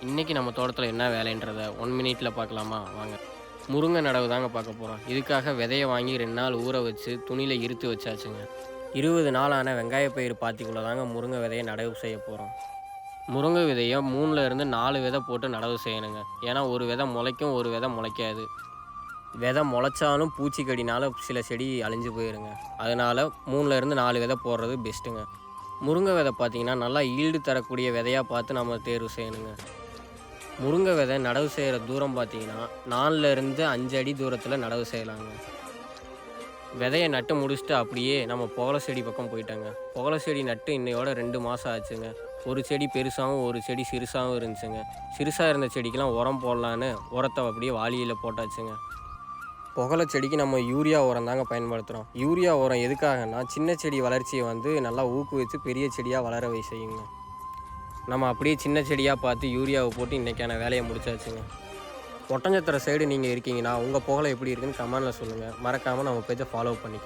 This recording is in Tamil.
இன்னைக்கு நம்ம தோட்டத்துல என்ன வேலைன்றத 1 மினிட்ல பார்க்கலாமா? வாங்க. முருங்கை நடவு தாங்க பார்க்க போறோம். இதுக்காக விதைய வாங்கி 2 நாள் ஊற வச்சு துணியில இருத்து வச்சாச்சுங்க. 20 நாள் ஆன வெங்காய பயிர் பாத்திக்குள்ள தாங்க முருங்கை விதைய நடவு செய்ய போறோம். முருங்கை விதைய 3ல இருந்து 4 விதை போட்டு நடவு செய்யணுங்க. ஏன்னா ஒரு விதை முளைக்கும், ஒரு விதை முளைக்காது. விதை முளைச்சாலும் பூச்சிக்கடினால சில செடி அழிஞ்சு போயிருங்க. அதனால 3ல இருந்து 4 விதை போடுறது பெஸ்ட்டுங்க. முருங்கை விதை பார்த்தீங்கன்னா, நல்லா ஈல்டு தரக்கூடிய விதையா பார்த்து நம்ம தேர்வு செய்யணுங்க. முருங்கை விதை நடவு செய்கிற தூரம் பார்த்தீங்கன்னா 4லேருந்து 5 அடி தூரத்தில் நடவு செய்யலாங்க. விதைய நட்டு முடிச்சுட்டு அப்படியே நம்ம புகலை செடி பக்கம் போயிட்டோங்க. புகலை செடி நட்டு இன்னையோட 2 மாதம் ஆச்சுங்க. ஒரு செடி பெருசாகவும் ஒரு செடி சிறுசாகவும் இருந்துச்சுங்க. சிறுசாக இருந்த செடிக்கெலாம் உரம் போடலான்னு உரத்தை அப்படியே வாளியில் போட்டாச்சுங்க. புகலை செடிக்கு நம்ம யூரியா உரம் தாங்க பயன்படுத்துகிறோம். யூரியா உரம் எதுக்காகனா சின்ன செடி வளர்ச்சியை நல்லா ஊக்குவித்து பெரிய செடியாக வளர செய்யுங்க. நம்ம அப்படியே சின்ன செடியாக பார்த்து யூரியாவை போட்டு இன்றைக்கான வேலையை முடிச்சாச்சுங்க. ஒட்டஞ்சத்திர சைடு நீங்கள் இருக்கீங்கன்னா உங்கள் புகழை எப்படி இருக்குன்னு கமெண்டில் சொல்லுங்கள். மறக்காமல் நம்ம பேஜை ஃபாலோ பண்ணிக்கோங்க.